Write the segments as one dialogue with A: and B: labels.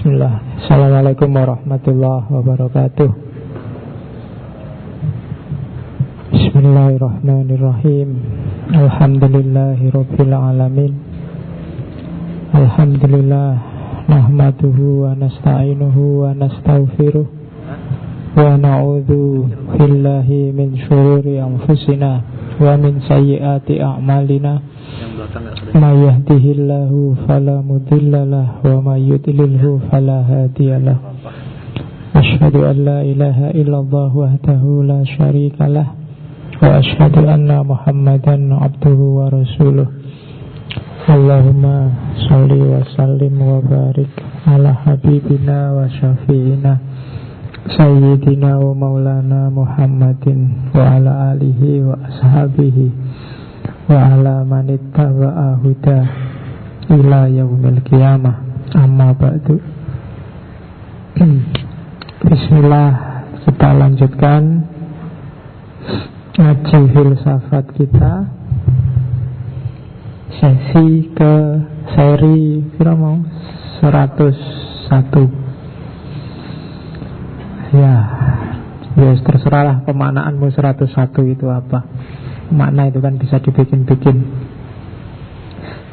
A: Bismillah. Assalamualaikum warahmatullahi wabarakatuh. Bismillahirrahmanirrahim. Alhamdulillahi rabbil alamin. Alhamdulillah nahmaduhu wa nasta'inuhu wa nastaghfiruh wa na'udzu billahi min syururi anfusina wa min sayyiati a'malina. May yahdihillahu fala mudhillalah wa may yudlilhu fala hadiyalah. Asyhadu an la ilaha illallah wahdahu la syarikalah wa asyhadu anna Muhammadan abduhu wa rasuluh. Allahumma sholli wa sallim wa barik ala habibina wa syafi'ina sayyidina wa maulana Muhammadin wa ala alihi wa ashabihi wa ala manittaba'a huda ila yaumil qiyamah. Amma ba'du. Bismillah, kita lanjutkan ngaji filsafat kita, sesi ke seri kira mau 101. Ya terserahlah pemanaanmu 101 itu apa. Makna itu kan bisa dibikin-bikin.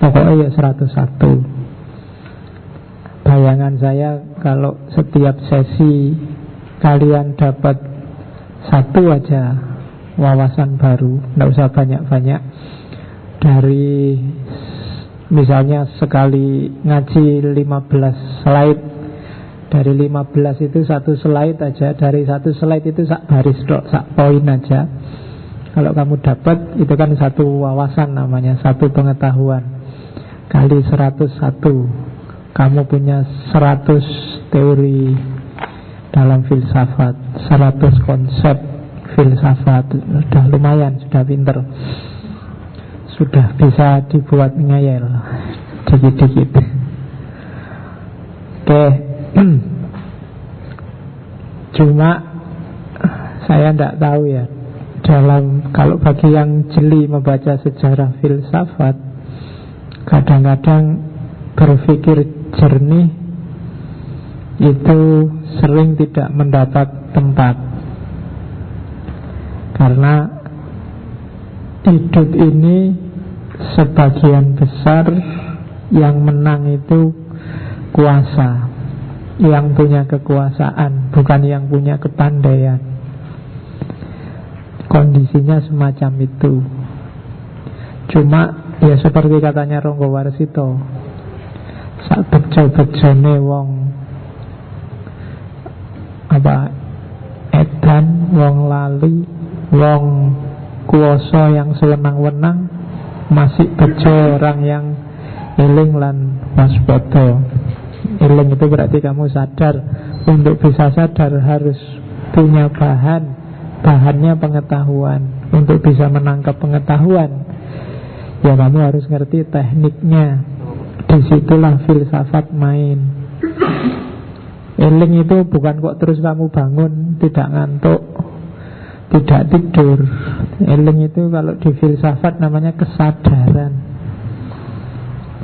A: Pokoknya ya 101. Bayangan saya kalau setiap sesi kalian dapat satu aja wawasan baru, tidak usah banyak-banyak. Dari misalnya sekali ngaji 15 slide, dari 15 itu satu slide aja, dari satu slide itu sak baris dok, sak poin aja. Kalau kamu dapat, itu kan satu wawasan namanya, satu pengetahuan. Kali 101, kamu punya 100 teori dalam filsafat, 100 konsep filsafat. Sudah lumayan, sudah pinter, sudah bisa dibuat ngayal dikit-dikit. Oke. Cuma saya tidak tahu ya, kalau bagi yang jeli membaca sejarah filsafat, kadang-kadang berpikir jernih itu sering tidak mendapat tempat. Karena hidup ini sebagian besar yang menang itu kuasa, yang punya kekuasaan, bukan yang punya kepandaian. Kondisinya semacam itu. Cuma ya seperti katanya Ronggo Warsito, sak bejo-bejone wong edan, wong lali, wong kuoso yang sewenang-wenang, masih bejo orang yang eling lan waspada. Eling itu berarti kamu sadar. Untuk bisa sadar harus punya bahannya pengetahuan. Untuk bisa menangkap pengetahuan, ya kamu harus ngerti tekniknya. Disitulah filsafat main. Eling itu bukan kok terus kamu bangun tidak ngantuk, tidak tidur. Eling itu kalau di filsafat namanya kesadaran.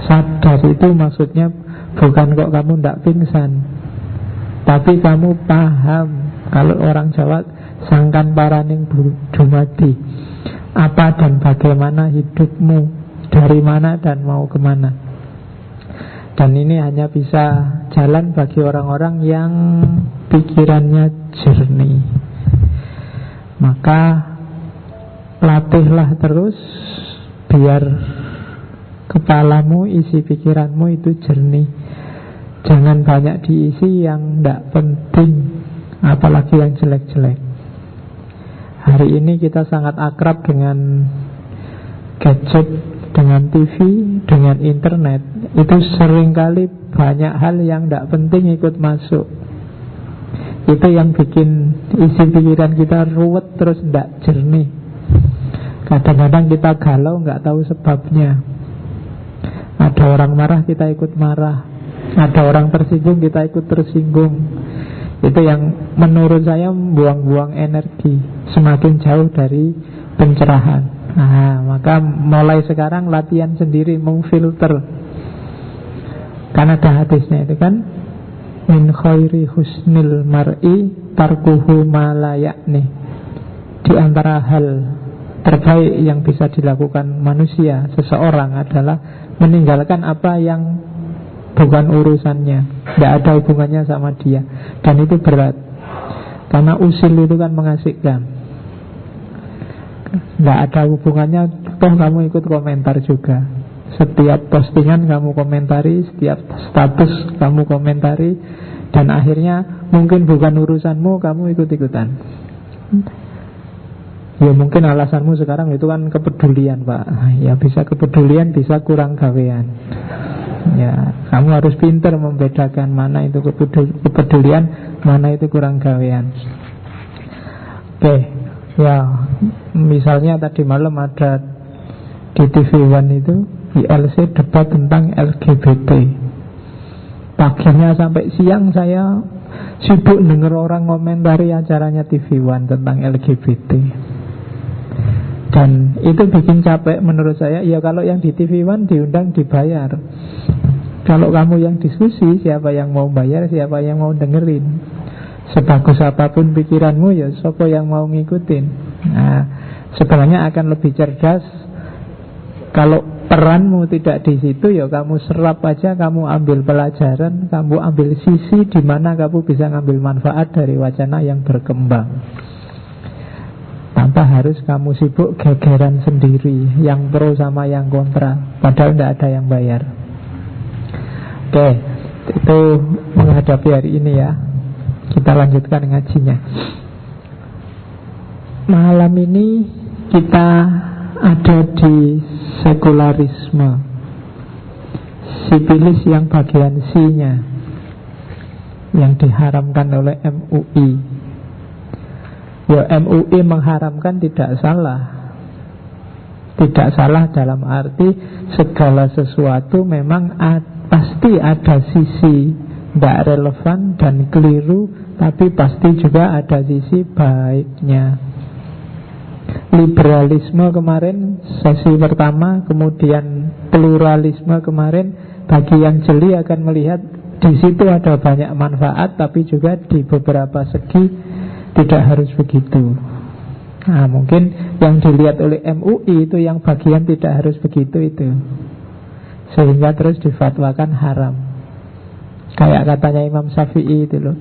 A: Sadar itu maksudnya bukan kok kamu tidak pingsan, tapi kamu paham. Kalau orang Jawa, sangkan paraning dumadi, apa dan bagaimana hidupmu, dari mana dan mau kemana. Dan ini hanya bisa jalan bagi orang-orang yang pikirannya jernih. Maka latihlah terus biar kepalamu, isi pikiranmu itu jernih. Jangan banyak diisi yang tidak penting, apalagi yang jelek-jelek. Hari ini kita sangat akrab dengan gadget, dengan TV, dengan internet. Itu seringkali banyak hal yang tidak penting ikut masuk. Itu yang bikin isi pikiran kita ruwet, terus tidak jernih. Kadang-kadang kita galau nggak tahu sebabnya. Ada orang marah, kita ikut marah. Ada orang tersinggung, kita ikut tersinggung. Itu yang menurut saya buang-buang energi, semakin jauh dari pencerahan. Nah, maka mulai sekarang latihan sendiri memfilter. Kan ada hadisnya itu kan, min khairi husnil mar'i tarkuhu ma la ya'ni. Di antara hal terbaik yang bisa dilakukan manusia, seseorang, adalah meninggalkan apa yang bukan urusannya, tidak ada hubungannya sama dia. Dan itu berat, karena usil itu kan mengasihkan, tidak ada hubungannya. Toh kamu ikut komentar juga, setiap postingan kamu komentari, setiap status kamu komentari, dan akhirnya mungkin bukan urusanmu, kamu ikut-ikutan. Ya mungkin alasanmu sekarang itu kan kepedulian, Pak. Ya bisa kepedulian, bisa kurang gawean. Ya, kamu harus pintar membedakan mana itu kepedulian, mana itu kurang gawean. Oke, ya misalnya tadi malam ada di TV One itu ILC debat tentang LGBT. Paginya sampai siang saya sibuk denger orang komentari acaranya TV One tentang LGBT. Dan itu bikin capek menurut saya. Ya kalau yang di TV One diundang dibayar. Kalau kamu yang diskusi, siapa yang mau bayar, siapa yang mau dengerin. Sebagus apapun pikiranmu, ya siapa yang mau ngikutin. Nah, sebenarnya akan lebih cerdas kalau peranmu tidak di situ, ya kamu serap aja, kamu ambil pelajaran, kamu ambil sisi di mana kamu bisa ngambil manfaat dari wacana yang berkembang, tanpa harus kamu sibuk gegeran sendiri, yang pro sama yang kontra, padahal tidak ada yang bayar. Oke, itu menghadapi hari ini ya. Kita lanjutkan ngajinya. Malam ini kita ada di sekularisme, sipilis yang bagian C-nya, yang diharamkan oleh MUI. Ya MUI mengharamkan tidak salah. Tidak salah dalam arti segala sesuatu memang pasti ada sisi tidak relevan dan keliru, tapi pasti juga ada sisi baiknya. Liberalisme kemarin sesi pertama, kemudian pluralisme kemarin, bagi yang jeli akan melihat di situ ada banyak manfaat, tapi juga di beberapa segi tidak harus begitu. Nah, mungkin yang dilihat oleh MUI itu yang bagian tidak harus begitu itu, sehingga terus difatwakan haram. Kayak katanya Imam Syafi'i itu loh,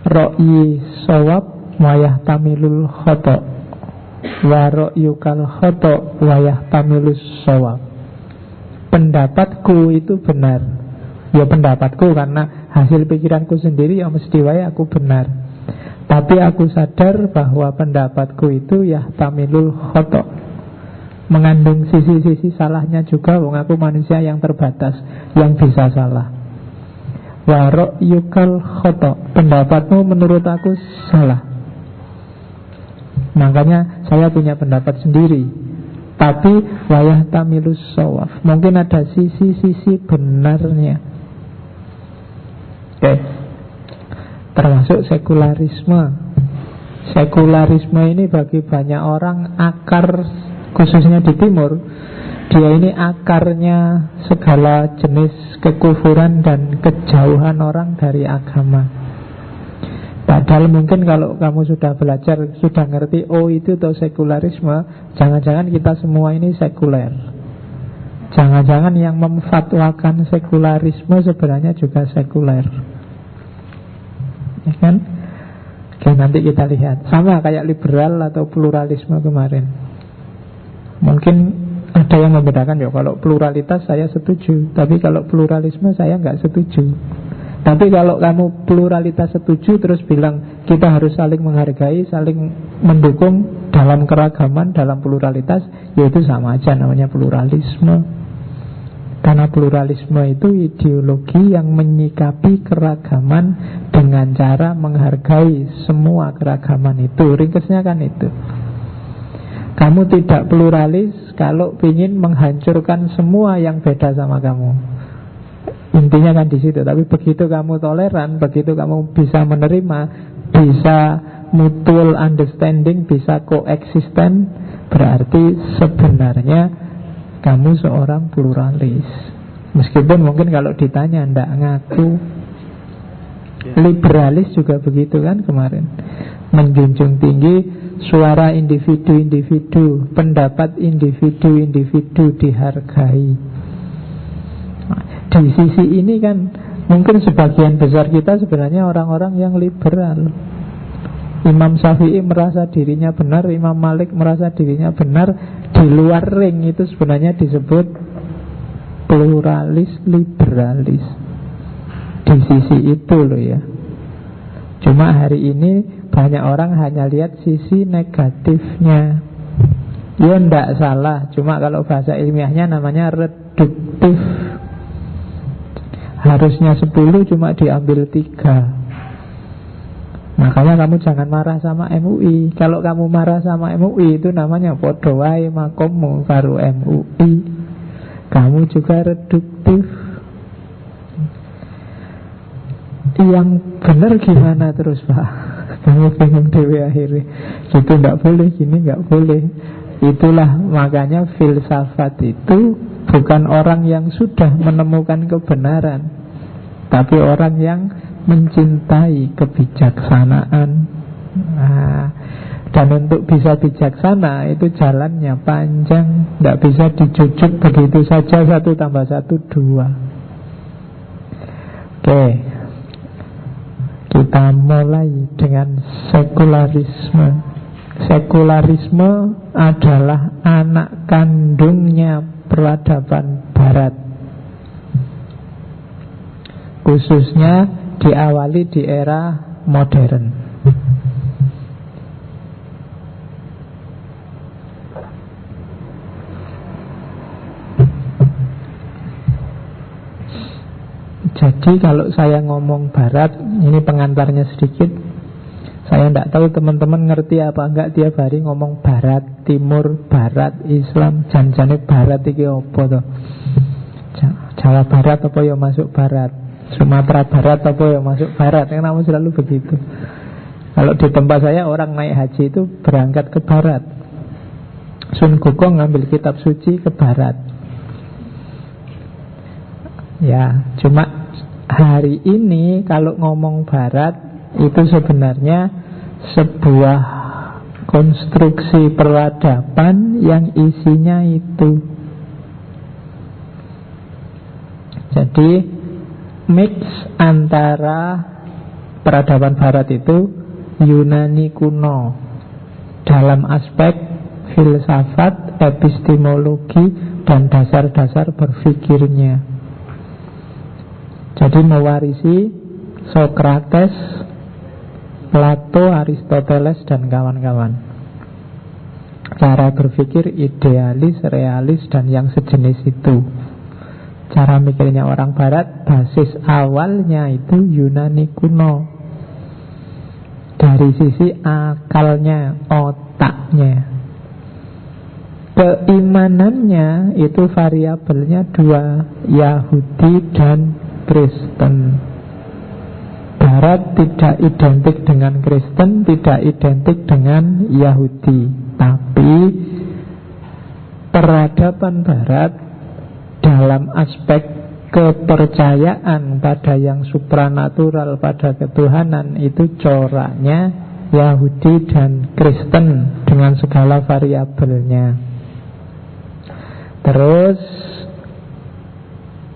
A: Ro'yi sawab wayah tamilul khoto, wa ro'yukal khoto wayah tamilus sawab. Pendapatku itu benar. Ya pendapatku karena hasil pikiranku sendiri, yang mesti wayah aku benar. Tapi aku sadar bahwa pendapatku itu ya tamilul khoto, mengandung sisi-sisi salahnya juga. Wong aku manusia yang terbatas, yang bisa salah. Wa ro'yukal khoto, pendapatmu menurut aku salah, makanya saya punya pendapat sendiri. Tapi wayah tamilus sawaf, mungkin ada sisi-sisi benarnya. Oke. Termasuk sekularisme. Sekularisme ini bagi banyak orang akar, khususnya di timur, dia ini akarnya segala jenis kekufuran dan kejauhan orang dari agama. Padahal mungkin kalau kamu sudah belajar, sudah ngerti, oh itu tuh sekularisme, jangan-jangan kita semua ini sekuler. Jangan-jangan yang memfatwakan sekularisme sebenarnya juga sekuler. Ya kan? Oke, nanti kita lihat. Sama kayak liberal atau pluralisme kemarin. Mungkin ada yang membedakan, ya kalau pluralitas saya setuju, tapi kalau pluralisme saya nggak setuju. Tapi kalau kamu pluralitas setuju terus bilang kita harus saling menghargai, saling mendukung dalam keragaman, dalam pluralitas, ya itu sama aja namanya pluralisme. Karena pluralisme itu ideologi yang menyikapi keragaman dengan cara menghargai semua keragaman itu. Ringkasnya kan itu. Kamu tidak pluralis kalau ingin menghancurkan semua yang beda sama kamu. Intinya kan di situ. Tapi begitu kamu toleran, begitu kamu bisa menerima, bisa mutual understanding, bisa koeksisten, berarti sebenarnya kamu seorang pluralis. Meskipun mungkin kalau ditanya ndak ngaku. Liberalis juga begitu kan kemarin, menjunjung tinggi suara individu-individu, pendapat individu-individu dihargai. Di sisi ini kan mungkin sebagian besar kita sebenarnya orang-orang yang liberal. Imam Syafi'i merasa dirinya benar, Imam Malik merasa dirinya benar. Di luar ring itu sebenarnya disebut pluralis, liberalis. Di sisi itu loh ya. Cuma hari ini banyak orang hanya lihat sisi negatifnya. Ya ndak salah, cuma kalau bahasa ilmiahnya namanya reduktif. Harusnya 10 cuma diambil 3. Makanya kamu jangan marah sama MUI. Kalau kamu marah sama MUI itu namanya podo wae makommu karo MUI. Kamu juga reduktif. Yang benar gimana terus Pak? Kamu bingung dewe akhirnya. Gitu nggak boleh, gini nggak boleh. Itulah makanya filsafat itu bukan orang yang sudah menemukan kebenaran, tapi orang yang mencintai kebijaksanaan. Dan untuk bisa bijaksana itu jalannya panjang, tidak bisa dijujuk begitu saja 1 tambah 1 2. Oke, kita mulai dengan sekularisme. Sekularisme adalah anak kandungnya peradaban Barat, khususnya diawali di era modern. Jadi kalau saya ngomong Barat, ini pengantarnya sedikit. Saya tidak tahu teman-teman ngerti apa enggak tiap hari ngomong Barat, Timur, Barat, Islam. Janjane Barat iki apa toh? Jawa Barat apa ya masuk Barat, Sumatera Barat apa ya masuk Barat. Yang namanya selalu begitu. Kalau di tempat saya orang naik haji itu berangkat ke Barat. Sun Gokong ngambil kitab suci ke Barat. Ya, cuma hari ini kalau ngomong Barat itu sebenarnya sebuah konstruksi peradaban yang isinya itu. Jadi mix antara peradaban Barat itu Yunani kuno dalam aspek filsafat, epistemologi, dan dasar-dasar berpikirnya. Jadi mewarisi Sokrates, Plato, Aristoteles, dan kawan-kawan. Cara berpikir idealis, realis, dan yang sejenis itu. Cara mikirnya orang Barat, basis awalnya itu Yunani kuno. Dari sisi akalnya, otaknya. Keimanannya itu variabelnya 2, Yahudi dan Kristen. Barat tidak identik dengan Kristen, tidak identik dengan Yahudi. Tapi peradaban Barat dalam aspek kepercayaan pada yang supranatural, pada ketuhanan, itu coraknya Yahudi dan Kristen dengan segala variabelnya. Terus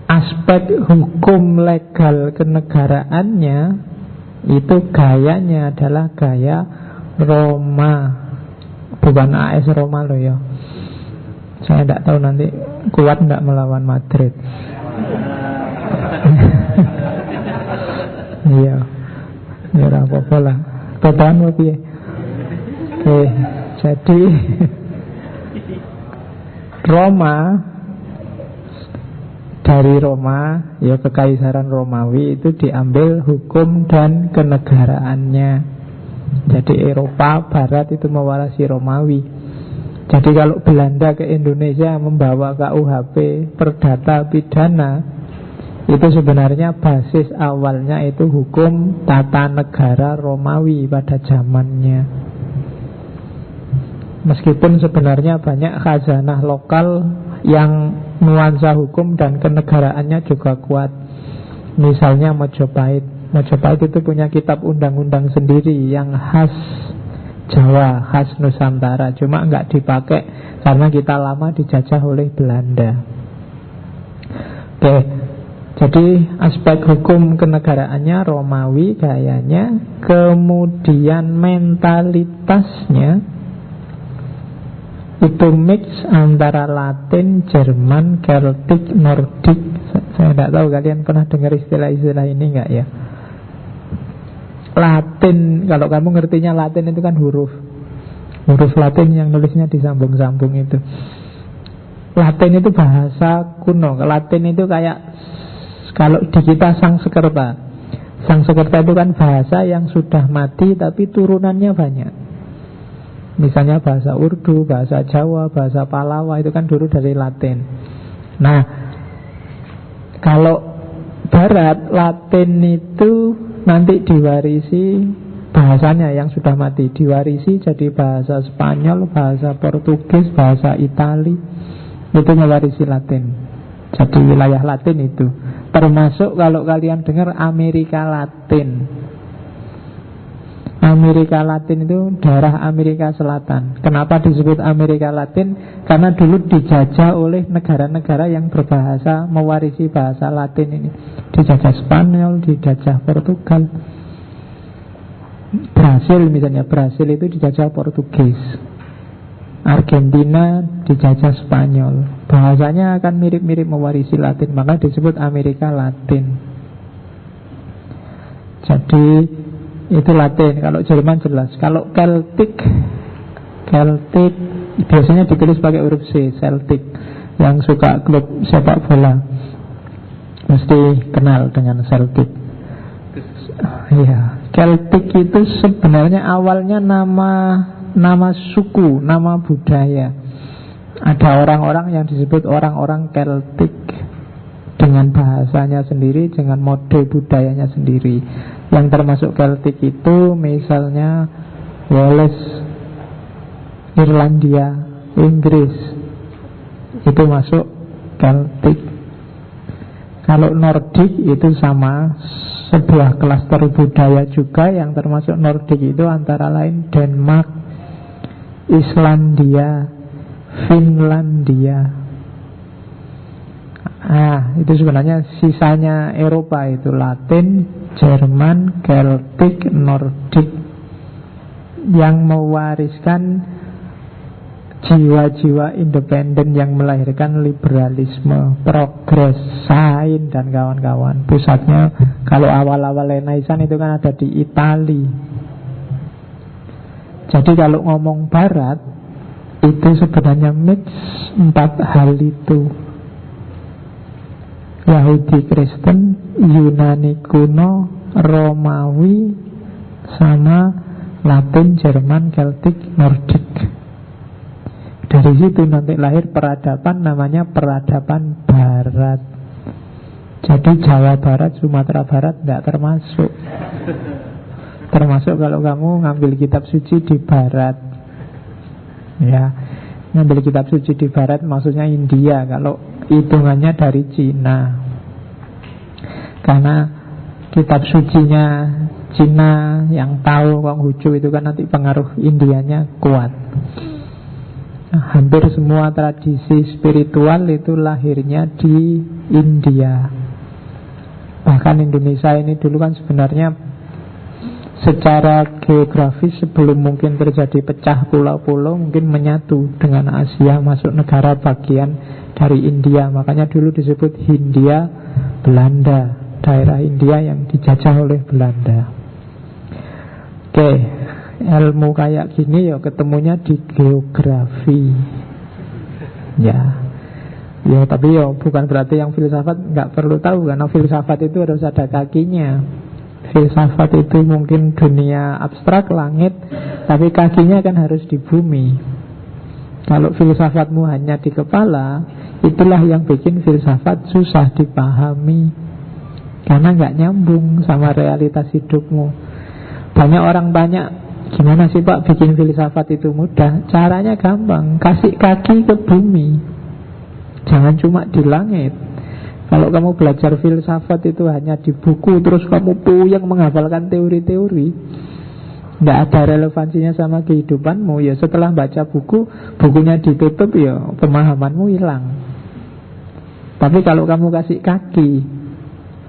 A: aspek hukum legal kenegaraannya itu gayanya adalah gaya Roma, bukan AS Roma loh ya. Saya tidak tahu nanti kuat tidak melawan Madrid. Iya, ya apa-apa lah. Totalan lebih. Oke, jadi Roma, dari Roma, ya kekaisaran Romawi itu diambil hukum dan kenegaraannya. Jadi Eropa Barat itu mewarisi Romawi. Jadi kalau Belanda ke Indonesia membawa KUHP perdata pidana, itu sebenarnya basis awalnya itu hukum tata negara Romawi pada zamannya. Meskipun sebenarnya banyak khazanah lokal yang nuansa hukum dan kenegaraannya juga kuat. Misalnya Majapahit. Majapahit itu punya kitab undang-undang sendiri yang khas Jawa, khas Nusantara. Cuma nggak dipakai karena kita lama dijajah oleh Belanda. Oke, jadi aspek hukum kenegaraannya Romawi gayanya, kemudian mentalitasnya itu mix antara Latin, Jerman, Celtic, Nordik. Saya tidak tahu kalian pernah dengar istilah-istilah ini enggak ya? Latin, kalau kamu ngertinya Latin itu kan huruf Latin yang nulisnya disambung-sambung itu. Latin itu bahasa kuno. Latin itu kayak kalau di kita Sanskerta. Sanskerta itu kan bahasa yang sudah mati tapi turunannya banyak. Misalnya bahasa Urdu, bahasa Jawa, bahasa Palawa itu kan dulu dari Latin. Nah, kalau Barat, Latin itu nanti diwarisi bahasanya yang sudah mati, diwarisi jadi bahasa Spanyol, bahasa Portugis, bahasa Itali. Itu mewarisi Latin. Jadi wilayah Latin itu. Termasuk kalau kalian dengar Amerika Latin. Amerika Latin itu daerah Amerika Selatan. Kenapa disebut Amerika Latin? Karena dulu dijajah oleh negara-negara yang berbahasa, mewarisi bahasa Latin ini. Dijajah Spanyol, dijajah Portugal. Brasil misalnya, Brasil itu dijajah Portugis. Argentina dijajah Spanyol. Bahasanya akan mirip-mirip mewarisi Latin, maka disebut Amerika Latin. Jadi itu Latin. Kalau Jerman jelas. Kalau Celtic biasanya ditulis pakai huruf C, Celtic. Yang suka klub sepak bola mesti kenal dengan Celtic. Ya, Celtic itu sebenarnya awalnya nama suku, nama budaya. Ada orang-orang yang disebut orang-orang Celtic dengan bahasanya sendiri, dengan mode budayanya sendiri. Yang termasuk Celtic itu misalnya Wales, Irlandia, Inggris. Itu masuk Celtic. Kalau Nordik itu sama, sebuah klaster budaya juga yang termasuk Nordik itu antara lain Denmark, Islandia, Finlandia. Itu sebenarnya sisanya Eropa itu Latin, Jerman, Celtic, Nordik, yang mewariskan jiwa-jiwa independen yang melahirkan liberalisme, progres, sains dan kawan-kawan. Pusatnya kalau awal-awal Renaissance itu kan ada di Itali. Jadi kalau ngomong Barat itu sebenarnya mix empat hal itu: Yahudi Kristen, Yunani kuno, Romawi, sama Latin, Jerman, Celtic, Nordik. Dari situ nanti lahir peradaban, namanya peradaban Barat. Jadi Jawa Barat, Sumatera Barat tidak termasuk. Termasuk kalau kamu ngambil kitab suci di Barat. Ya, ngambil kitab suci di Barat maksudnya India. Kalau hitungannya dari Cina, karena kitab sucinya Cina yang tahu Konghucu itu kan nanti pengaruh Indianya kuat. Hampir semua tradisi spiritual itu lahirnya di India. Bahkan Indonesia ini dulu kan sebenarnya secara geografis sebelum mungkin terjadi pecah pulau-pulau, mungkin menyatu dengan Asia, masuk negara bagian dari India. Makanya dulu disebut Hindia Belanda, daerah India yang dijajah oleh Belanda. Oke, ilmu kayak gini ya ketemunya di geografi. Ya, tapi ya bukan berarti yang filsafat nggak perlu tahu, karena filsafat itu harus ada kakinya. Filsafat itu mungkin dunia abstrak, langit, tapi kakinya kan harus di bumi. Kalau filsafatmu hanya di kepala, itulah yang bikin filsafat susah dipahami, karena nggak nyambung sama realitas hidupmu. Banyak orang tanya, gimana sih Pak bikin filsafat itu mudah? Caranya gampang, kasih kaki ke bumi, jangan cuma di langit. Kalau kamu belajar filsafat itu hanya di buku, terus kamu puyeng menghafalkan teori-teori, tidak ada relevansinya sama kehidupanmu, ya setelah baca buku, bukunya ditutup, ya pemahamanmu hilang. Tapi kalau kamu kasih kaki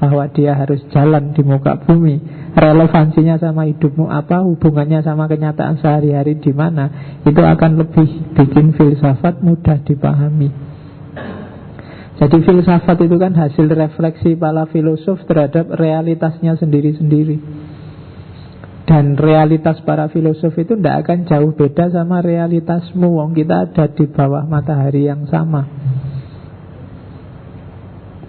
A: bahwa dia harus jalan di muka bumi, relevansinya sama hidupmu apa, hubungannya sama kenyataan sehari-hari di mana, itu akan lebih bikin filsafat mudah dipahami. Jadi filsafat itu kan hasil refleksi para filosof terhadap realitasnya sendiri-sendiri. Dan realitas para filosof itu tidak akan jauh beda sama realitasmu. Wong kita ada di bawah matahari yang sama.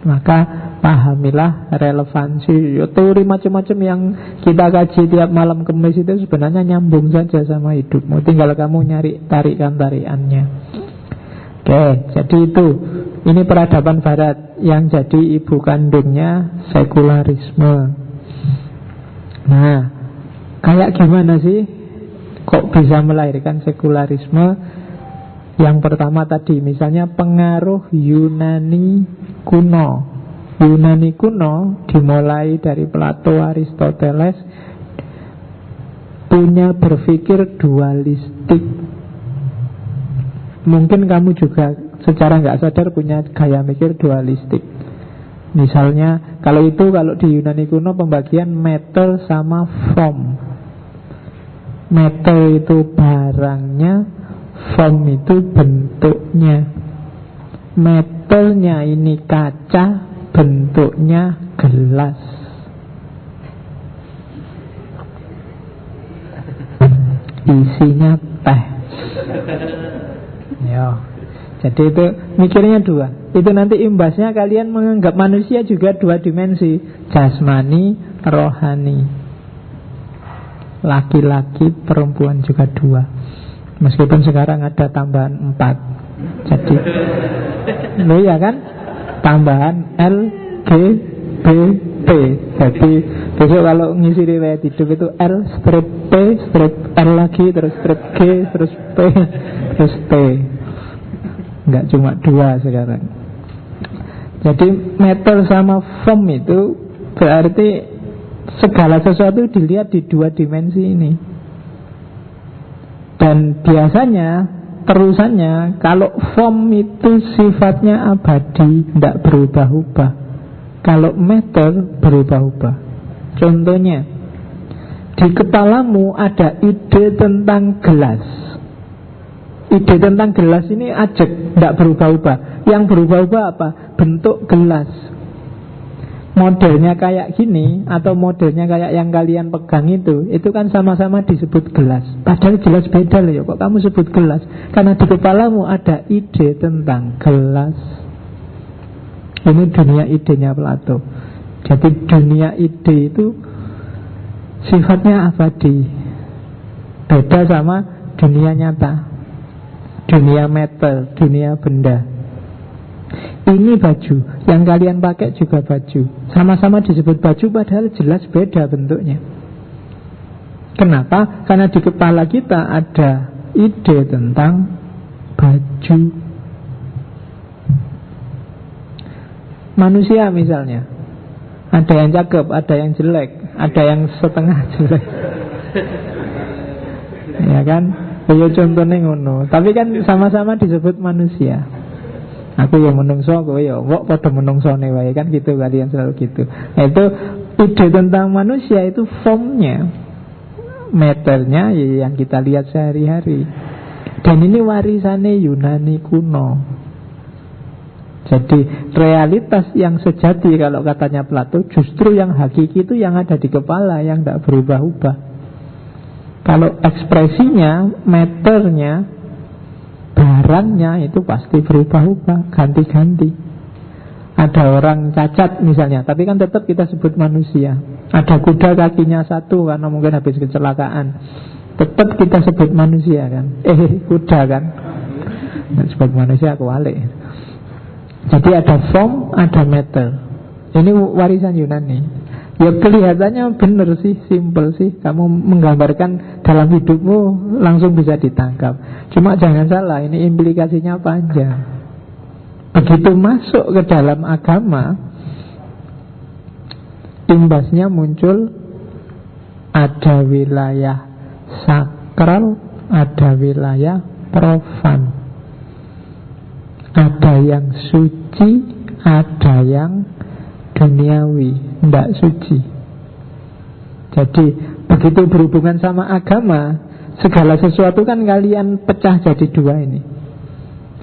A: Maka pahamilah relevansi. Teori macam-macam yang kita kaji tiap malam Kamis itu sebenarnya nyambung saja sama hidupmu. Tinggal kamu nyari tarikan-tarikannya. Oke, jadi itu. Ini peradaban barat yang jadi ibu kandungnya sekularisme. Nah, kayak gimana sih kok bisa melahirkan sekularisme? Yang pertama tadi, misalnya pengaruh Yunani kuno. Yunani kuno dimulai dari Plato, Aristoteles, punya berpikir dualistik. Mungkin kamu juga secara nggak sadar punya gaya mikir dualistik. Misalnya kalau di Yunani kuno pembagian matter sama form. Matter itu barangnya, form itu bentuknya. Matternya ini kaca, bentuknya gelas. Isinya teh. Ya. Jadi itu mikirnya dua. Itu nanti imbasnya kalian menganggap manusia juga dua dimensi, jasmani, rohani. Laki-laki, perempuan juga dua. Meskipun sekarang ada tambahan 4. Jadi lo ya kan, tambahan L, G, B, P. Jadi besok kalau ngisi riwayat hidup itu L strip P, strip L lagi, terus strip G, terus P, terus T. Enggak cuma 2 sekarang. Jadi matter sama form itu berarti segala sesuatu dilihat di 2 dimensi ini. Dan biasanya terusannya, kalau form itu sifatnya abadi, tidak berubah-ubah. Kalau matter berubah-ubah. Contohnya, di kepalamu ada ide tentang gelas. Ide tentang gelas ini ajak, tidak berubah-ubah. Yang berubah-ubah apa? Bentuk gelas. Modelnya kayak gini atau modelnya kayak yang kalian pegang itu kan sama-sama disebut gelas. Padahal gelas beda loh ya. Kok kamu sebut gelas? Karena di kepalamu ada ide tentang gelas. Ini dunia idenya Plato. Jadi dunia ide itu sifatnya abadi, beda sama dunia nyata, dunia matter, dunia benda. Ini baju, yang kalian pakai juga baju. Sama-sama disebut baju padahal jelas beda bentuknya. Kenapa? Karena di kepala kita ada ide tentang baju. Manusia misalnya, ada yang cakep, ada yang jelek, ada yang setengah jelek. Ya kan? Ya contohnya ngono. Tapi kan sama-sama disebut manusia. Aku yang menungso, kowe ya wok padha menungsone wae kan gitu, kalian selalu gitu. Nah, itu ide tentang manusia itu formnya, matternya ya yang kita lihat sehari-hari. Dan ini warisannya Yunani kuno. Jadi realitas yang sejati kalau katanya Plato, justru yang hakiki itu yang ada di kepala, yang tidak berubah-ubah. Kalau ekspresinya, matternya, barangnya itu pasti berubah-ubah, ganti-ganti. Ada orang cacat misalnya, tapi kan tetap kita sebut manusia. Ada kuda kakinya 1 karena mungkin habis kecelakaan, tetap kita sebut manusia kan. Kuda kan, sebut manusia kewalik. Jadi ada form, ada matter. Ini warisan Yunani. Ya kelihatannya benar sih, simple sih. Kamu menggambarkan dalam hidupmu langsung bisa ditangkap. Cuma jangan salah, ini implikasinya panjang. begitu masuk ke dalam agama, imbasnya muncul ada wilayah sakral, ada wilayah profan. Ada yang suci, ada yang duniawi, tidak suci. Jadi begitu berhubungan sama agama, segala sesuatu kan kalian pecah jadi dua ini.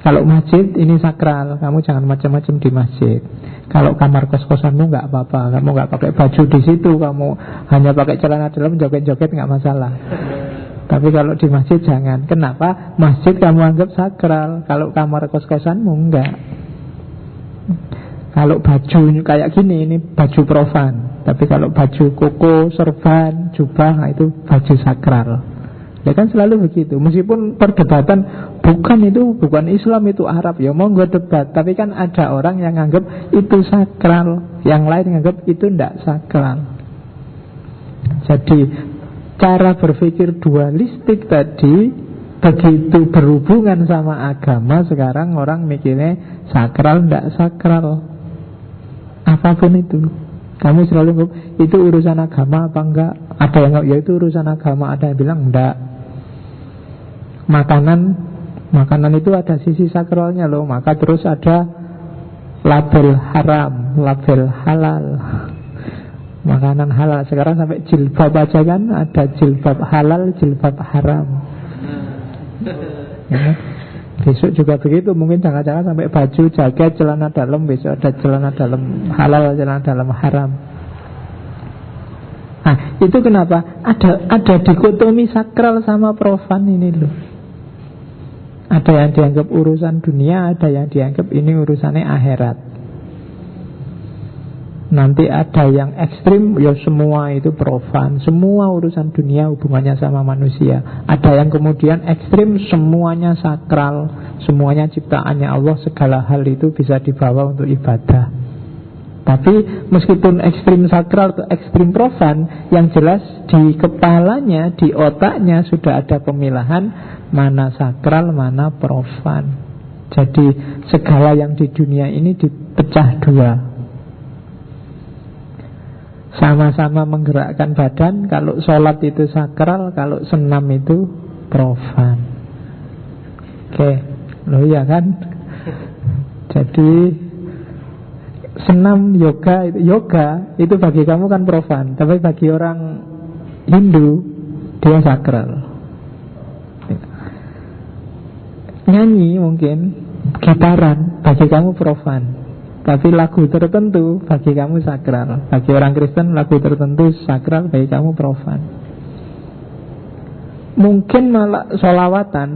A: Kalau masjid ini sakral, kamu jangan macam-macam di masjid. Kalau kamar kos-kosanmu nggak apa-apa, kamu nggak pakai baju di situ, kamu hanya pakai celana dalam, joget-joget nggak masalah. Tapi kalau di masjid jangan. Kenapa? Masjid kamu anggap sakral, kalau kamar kos-kosanmu enggak. Kalau baju kayak gini, ini baju profan. Tapi kalau baju koko, serban, jubah, nah itu baju sakral. Ya kan selalu begitu. Meskipun perdebatan bukan Islam, itu Arab, ya monggo debat. Tapi kan ada orang yang anggap itu sakral, yang lain anggap itu tidak sakral. Jadi cara berpikir dualistik tadi, begitu berhubungan sama agama, sekarang orang mikirnya sakral, tidak sakral. Apapun itu, kamu selalu anggap itu urusan agama apa enggak. Ada yang enggak, ya itu urusan agama. Ada yang bilang enggak. Makanan itu ada sisi sakralnya loh. Maka terus ada label haram, label halal. Makanan halal. Sekarang sampai jilbab aja kan, ada jilbab halal, jilbab haram. Ya. Besok juga begitu. Mungkin jangan-jangan sampai baju, jaket, celana dalam, besok ada celana dalam halal, celana dalam haram. Nah, itu kenapa ada dikotomi sakral sama profan ini loh. Ada yang dianggap urusan dunia, ada yang dianggap ini urusannya akhirat. Nanti ada yang ekstrim, ya semua itu profan, semua urusan dunia hubungannya sama manusia. Ada yang kemudian ekstrim, semuanya sakral, semuanya ciptaannya Allah, segala hal itu bisa dibawa untuk ibadah. Tapi meskipun ekstrim sakral atau ekstrim profan, yang jelas di kepalanya, di otaknya sudah ada pemilahan mana sakral, mana profan. Jadi segala yang di dunia ini dipecah dua. Sama-sama menggerakkan badan. Kalau sholat itu sakral, kalau senam itu profan. Oke, loh ya kan? Jadi senam, yoga itu bagi kamu kan profan, tapi bagi orang Hindu dia sakral. Nyanyi mungkin, gitaran bagi kamu profan, tapi lagu tertentu bagi kamu sakral. Bagi orang Kristen lagu tertentu sakral, bagi kamu profan. Mungkin malah sholawatan,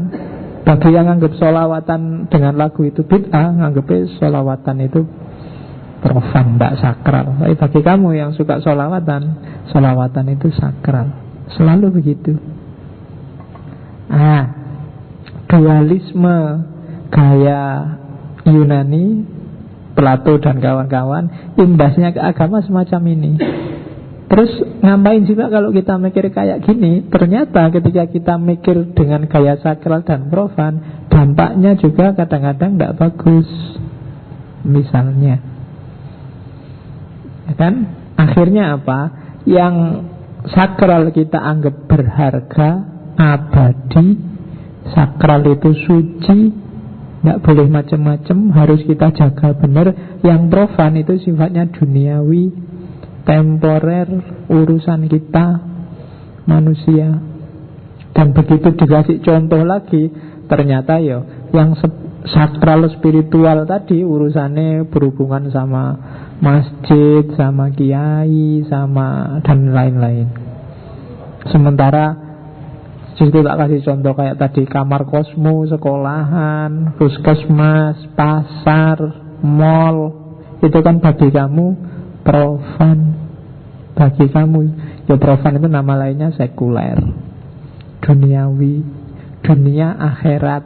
A: bagi yang anggap sholawatan dengan lagu itu bid'ah, anggapnya sholawatan itu profan, tidak sakral. Tapi bagi kamu yang suka sholawatan itu sakral. Selalu begitu. Dualisme gaya Yunani, Plato dan kawan-kawan, imbasnya ke agama semacam ini. Terus ngapain juga kalau kita mikir kayak gini? Ternyata ketika kita mikir dengan gaya sakral dan profan, dampaknya juga kadang-kadang tidak bagus. Misalnya, ya kan? Akhirnya apa? Yang sakral kita anggap berharga, abadi. Sakral itu suci, tidak boleh macam-macam, harus kita jaga benar. Yang profan itu sifatnya duniawi, temporer, urusan kita manusia. Dan begitu dikasih contoh lagi, ternyata ya yang sakral spiritual tadi urusannya berhubungan sama masjid, sama kiai, sama dan lain-lain. Sementara justru tak kasih contoh kayak tadi, kamar kosmu, sekolahan, puskesmas, pasar, mall, itu kan bagi kamu profan. Bagi kamu, ya profan itu nama lainnya sekuler, duniawi, dunia akhirat.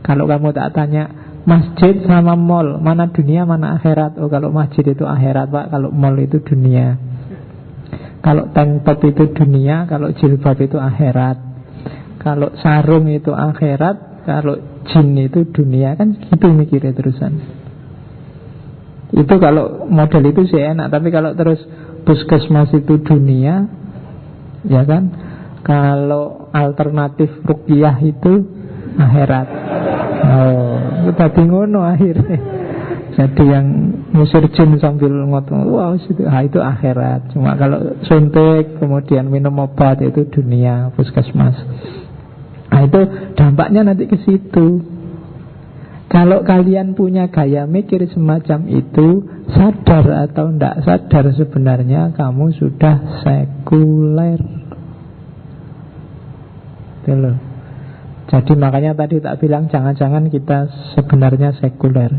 A: Kalau kamu tak tanya masjid sama mall, mana dunia mana akhirat? Oh kalau masjid itu akhirat pak, kalau mall itu dunia. Kalau tank top itu dunia, kalau jilbab itu akhirat. Kalau sarung itu akhirat, kalau jin itu dunia. Kan gitu mikirnya terusan. Itu kalau model itu sih enak. Tapi kalau terus puskesmas itu dunia, ya kan, kalau alternatif ruqyah itu akhirat. Oh, itu tadi ngono akhirnya. Jadi yang ngusir jin sambil ngotong, wow, itu akhirat. Cuma kalau suntik kemudian minum obat itu dunia, puskesmas. Nah itu dampaknya nanti ke situ. Kalau kalian punya gaya mikir semacam itu, sadar atau tidak sadar sebenarnya kamu sudah sekuler. Gitu loh. Jadi makanya tadi tak bilang jangan-jangan kita sebenarnya sekuler.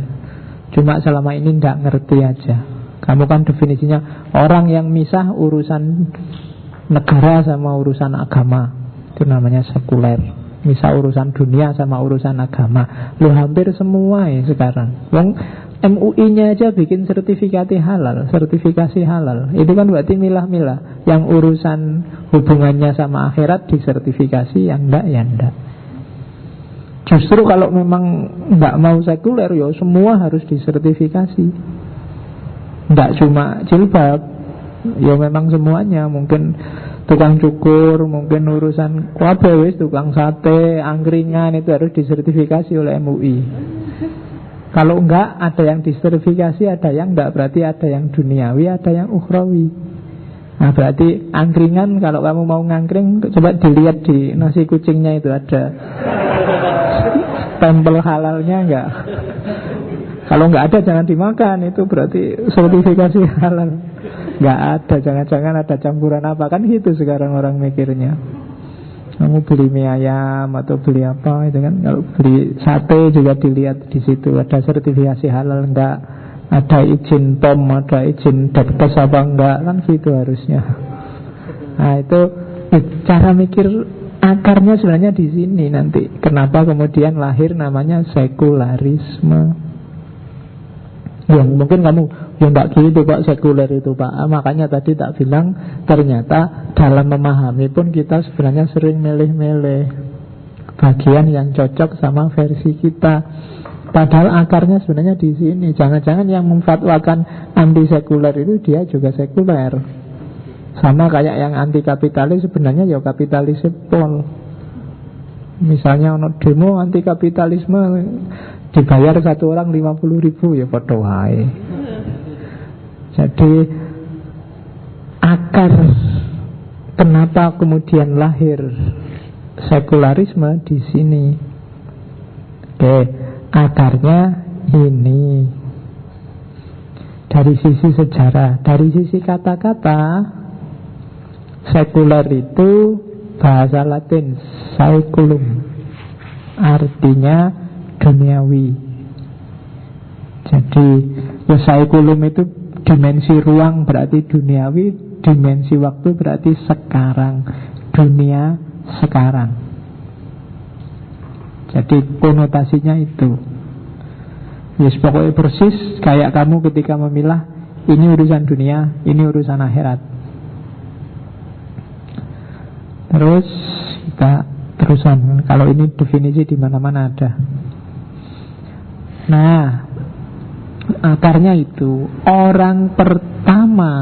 A: Cuma selama ini tidak ngerti aja. Kamu kan definisinya orang yang misah urusan negara sama urusan agama, itu namanya sekuler. Misah urusan dunia sama urusan agama. Loh hampir semua ya sekarang. Wong MUI-nya aja bikin sertifikasi halal. Itu kan berarti milah-milah. Yang urusan hubungannya sama akhirat disertifikasi, yang enggak ya enggak. Justru kalau memang nggak mau sekuler, ya semua harus disertifikasi. Nggak cuma jilbab, ya memang semuanya. Mungkin tukang cukur, mungkin urusan kabeh, tukang sate, angkringan itu harus disertifikasi oleh MUI. Kalau enggak, ada yang disertifikasi, ada yang enggak. Berarti ada yang duniawi, ada yang ukhrawi. Nah berarti angkringan, kalau kamu mau ngangkring, coba dilihat di nasi kucingnya itu ada stempel halalnya enggak. Kalau enggak ada jangan dimakan. Itu berarti sertifikasi halal. Enggak ada, jangan-jangan ada campuran apa. Kan gitu sekarang orang mikirnya. Kamu beli mie ayam atau beli apa itu kan. Kalau beli sate juga dilihat di situ ada sertifikasi halal enggak, ada izin POM, ada izin Depkes apa enggak, kan gitu harusnya. Nah itu cara mikir akarnya sebenarnya di sini nanti. Kenapa kemudian lahir namanya sekularisme? Ya mungkin kamu ya enggak gitu Pak, sekuler itu Pak. Makanya tadi tak bilang ternyata dalam memahami pun kita sebenarnya sering milih-milih bagian yang cocok sama versi kita. Padahal akarnya sebenarnya di sini. Jangan-jangan yang memfatwakan anti sekuler itu dia juga sekuler. Sama kayak yang anti kapitalis sebenarnya ya kapitalis pol. Misalnya ono demo anti kapitalisme dibayar satu orang 50.000 ya padha wae. Jadi akar kenapa kemudian lahir sekularisme di sini. Oke, akarnya ini. Dari sisi sejarah, dari sisi kata-kata, sekuler itu bahasa Latin saeculum, artinya duniawi. Jadi saeculum itu dimensi ruang berarti duniawi, dimensi waktu berarti sekarang, dunia sekarang. Jadi konotasinya itu. Yes, pokoknya persis kayak kamu ketika memilah ini urusan dunia, ini urusan akhirat. Terus kita terusan. Kalau ini definisi di mana-mana ada. Nah, akarnya itu orang pertama